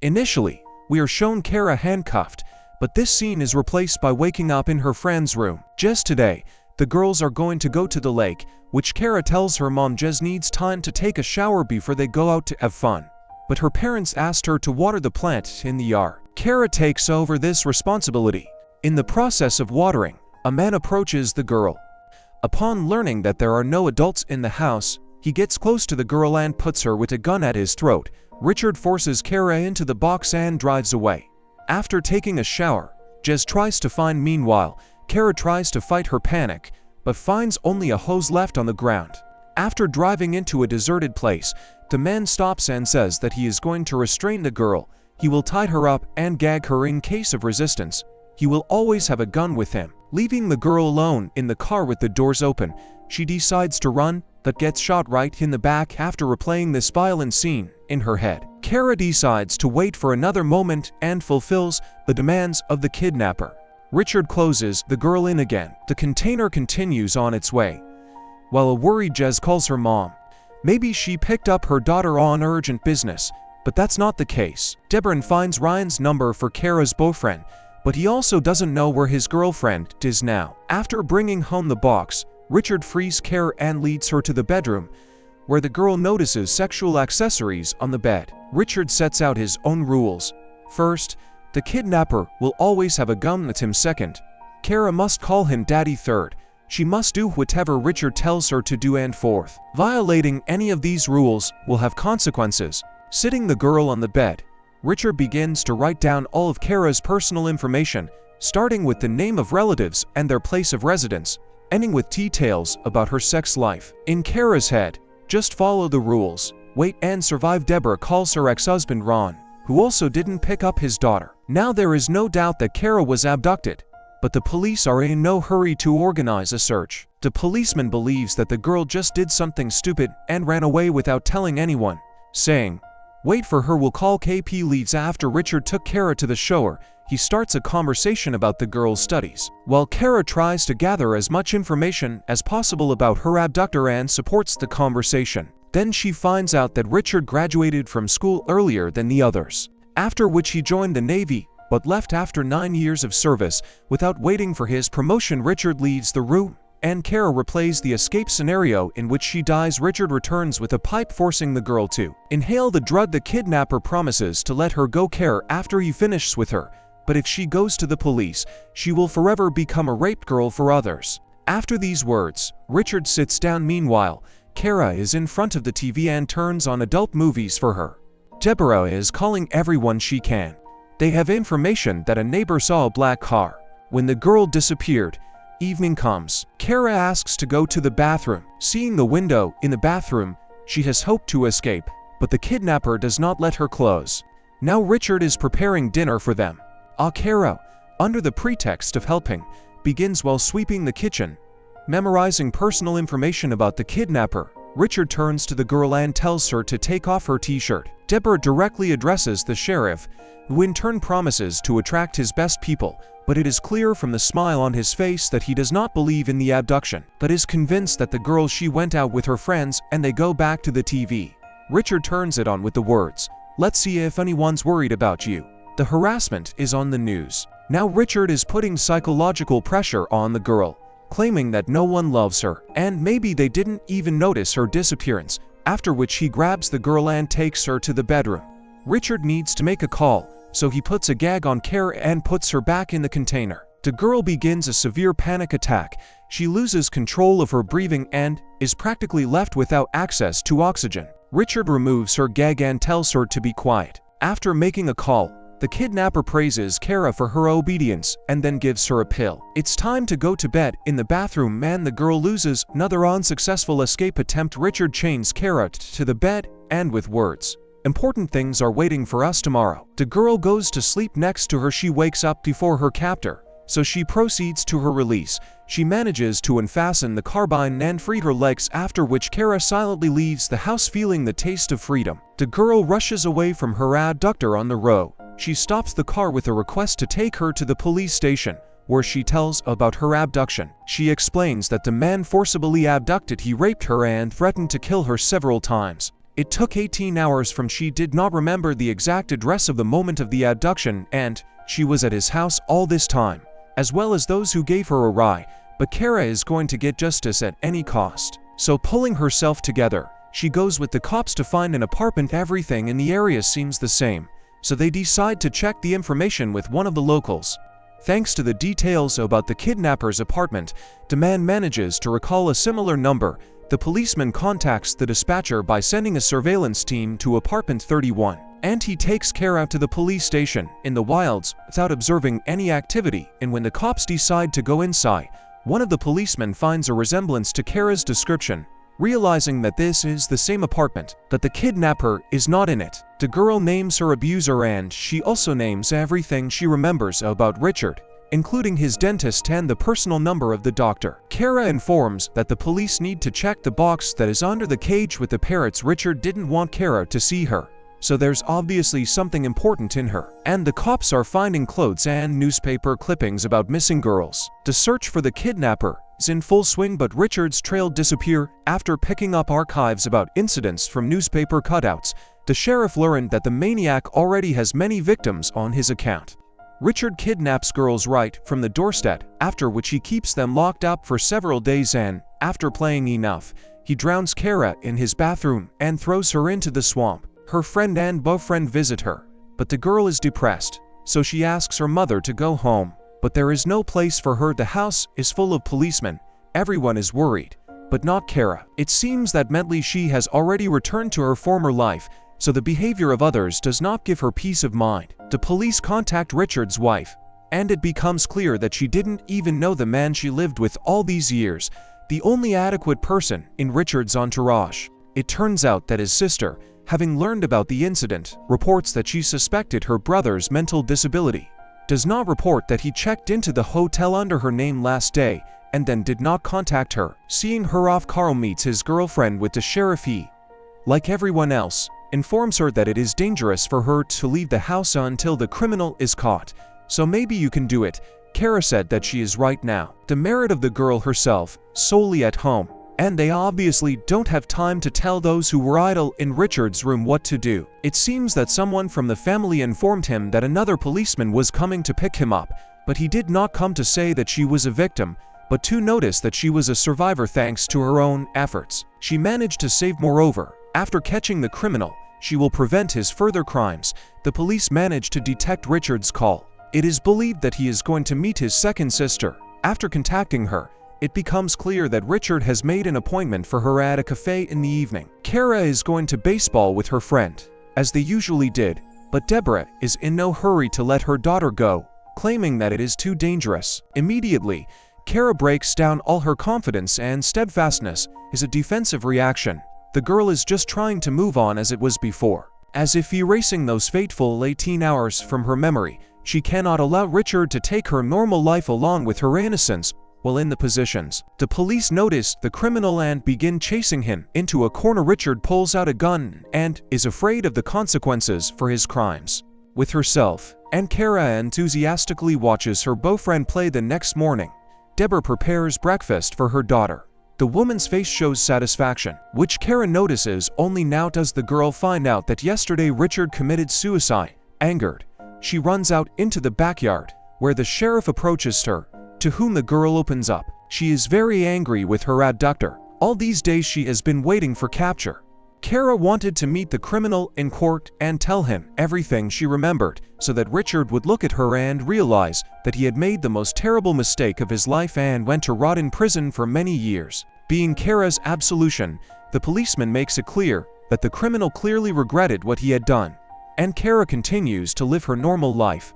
Initially, we are shown Kara handcuffed, but this scene is replaced by waking up in her friend's room. Just today, the girls are going to go to the lake, which Kara tells her mom just needs time to take a shower before they go out to have fun. But her parents asked her to water the plant in the yard. Kara takes over this responsibility. In the process of watering, a man approaches the girl. Upon learning that there are no adults in the house, he gets close to the girl and puts her with a gun at his throat. Richard forces Kara into the box and drives away. After taking a shower, Jez tries to find. Meanwhile, Kara tries to fight her panic, but finds only a hose left on the ground. After driving into a deserted place, the man stops and says that he is going to restrain the girl. He will tie her up and gag her in case of resistance. He will always have a gun with him. Leaving the girl alone in the car with the doors open, she decides to run, but gets shot right in the back after replaying this violent scene in her head. Kara decides to wait for another moment and fulfills the demands of the kidnapper. Richard closes the girl in again. The container continues on its way, while a worried Jez calls her mom. Maybe she picked up her daughter on urgent business, but that's not the case. Deborah finds Ryan's number for Kara's boyfriend, but he also doesn't know where his girlfriend is now. After bringing home the box, Richard frees Kara and leads her to the bedroom, where the girl notices sexual accessories on the bed. Richard sets out his own rules. First, the kidnapper will always have a gun with him. Second, Kara must call him daddy. Third, she must do whatever Richard tells her to do. And fourth, violating any of these rules will have consequences. Sitting the girl on the bed, Richard begins to write down all of Kara's personal information, starting with the name of relatives and their place of residence, ending with details about her sex life. In Kara's head, just follow the rules, wait and survive. Deborah calls her ex-husband Ron, who also didn't pick up his daughter. Now there is no doubt that Kara was abducted, but the police are in no hurry to organize a search. The policeman believes that the girl just did something stupid and ran away without telling anyone, saying, "Wait for her, we'll call KP." Leaves after Richard took Kara to the shower. He starts a conversation about the girl's studies, while Kara tries to gather as much information as possible about her abductor and supports the conversation. Then she finds out that Richard graduated from school earlier than the others, after which he joined the Navy, but left after 9 years of service without waiting for his promotion. Richard leaves the room, and Kara replays the escape scenario in which she dies. Richard returns with a pipe, forcing the girl to inhale the drug. The kidnapper promises to let her go Kara after he finishes with her, but if she goes to the police, she will forever become a raped girl for others. After these words, Richard sits down. Meanwhile, Kara is in front of the TV and turns on adult movies for her. Deborah is calling everyone she can. They have information that a neighbor saw a black car. When the girl disappeared, evening comes. Kara asks to go to the bathroom. Seeing the window in the bathroom, she has hoped to escape, but the kidnapper does not let her close. Now Richard is preparing dinner for them. Kara, under the pretext of helping, begins while sweeping the kitchen, memorizing personal information about the kidnapper. Richard turns to the girl and tells her to take off her t-shirt. Deborah directly addresses the sheriff, who in turn promises to attract his best people, but it is clear from the smile on his face that he does not believe in the abduction, but is convinced that the girl she went out with her friends, and they go back to the TV. Richard turns it on with the words, "Let's see if anyone's worried about you. The harassment is on the news." Now Richard is putting psychological pressure on the girl, claiming that no one loves her, and maybe they didn't even notice her disappearance, after which he grabs the girl and takes her to the bedroom. Richard needs to make a call, so he puts a gag on Kara and puts her back in the container. The girl begins a severe panic attack. She loses control of her breathing and is practically left without access to oxygen. Richard removes her gag and tells her to be quiet. After making a call, the kidnapper praises Kara for her obedience and then gives her a pill. It's time to go to bed. In the bathroom, the girl loses another unsuccessful escape attempt. Richard chains Kara to the bed and with words, "Important things are waiting for us tomorrow." The girl goes to sleep next to her. She wakes up before her captor, so she proceeds to her release. She manages to unfasten the carbine and free her legs, after which Kara silently leaves the house feeling the taste of freedom. The girl rushes away from her abductor on the road. She stops the car with a request to take her to the police station, where she tells about her abduction. She explains that the man forcibly abducted, he raped her and threatened to kill her several times. It took 18 hours from she did not remember the exact address of the moment of the abduction, and she was at his house all this time, as well as those who gave her a ride. But Kara is going to get justice at any cost. So pulling herself together, she goes with the cops to find an apartment. Everything in the area seems the same, so they decide to check the information with one of the locals. Thanks to the details about the kidnapper's apartment, the man manages to recall a similar number. The policeman contacts the dispatcher by sending a surveillance team to apartment 31, and he takes Kara to the police station in the wilds without observing any activity. And when the cops decide to go inside, one of the policemen finds a resemblance to Kara's description. Realizing that this is the same apartment, that the kidnapper is not in it, the girl names her abuser, and she also names everything she remembers about Richard, including his dentist and the personal number of the doctor. Kara informs that the police need to check the box that is under the cage with the parrots. Richard didn't want Kara to see her, so there's obviously something important in her. And the cops are finding clothes and newspaper clippings about missing girls. The search for the kidnapper is in full swing, but Richard's trail disappears. After picking up archives about incidents from newspaper cutouts, the sheriff learned that the maniac already has many victims on his account. Richard kidnaps girls right from the doorstep, after which he keeps them locked up for several days, and, after playing enough, he drowns Kara in his bathroom and throws her into the swamp. Her friend and boyfriend visit her, but the girl is depressed, so she asks her mother to go home. But there is no place for her. The house is full of policemen. Everyone is worried, but not Kara. It seems that mentally she has already returned to her former life, so the behavior of others does not give her peace of mind. The police contact Richard's wife, and it becomes clear that she didn't even know the man she lived with all these years, the only adequate person in Richard's entourage. It turns out that his sister, having learned about the incident, reports that she suspected her brother's mental disability, does not report that he checked into the hotel under her name last day, and then did not contact her. Seeing her off, Carl meets his girlfriend with the sheriff. He, like everyone else, informs her that it is dangerous for her to leave the house until the criminal is caught. So maybe you can do it. Kara said that she is right now the merit of the girl herself, solely at home, and they obviously don't have time to tell those who were idle in Richard's room what to do. It seems that someone from the family informed him that another policeman was coming to pick him up, but he did not come to say that she was a victim, but to notice that she was a survivor thanks to her own efforts. She managed to save. Moreover, after catching the criminal, she will prevent his further crimes. The police manage to detect Richard's call. It is believed that he is going to meet his second sister. After contacting her, it becomes clear that Richard has made an appointment for her at a cafe in the evening. Kara is going to baseball with her friend, as they usually did, but Deborah is in no hurry to let her daughter go, claiming that it is too dangerous. Immediately, Kara breaks down. All her confidence and steadfastness is a defensive reaction. The girl is just trying to move on as it was before. As if erasing those fateful 18 hours from her memory, she cannot allow Richard to take her normal life along with her innocence. While in the positions, the police notice the criminal and begin chasing him into a corner. Richard pulls out a gun and is afraid of the consequences for his crimes. With herself, and Kara enthusiastically watches her boyfriend play. The next morning, Deborah prepares breakfast for her daughter. The woman's face shows satisfaction, which Kara notices only now. Does the girl find out that yesterday Richard committed suicide? Angered, she runs out into the backyard, where the sheriff approaches her, to whom the girl opens up. She is very angry with her abductor. All these days she has been waiting for capture. Kara wanted to meet the criminal in court and tell him everything she remembered, so that Richard would look at her and realize that he had made the most terrible mistake of his life and went to rot in prison for many years. Being Kara's absolution, the policeman makes it clear that the criminal clearly regretted what he had done, and Kara continues to live her normal life.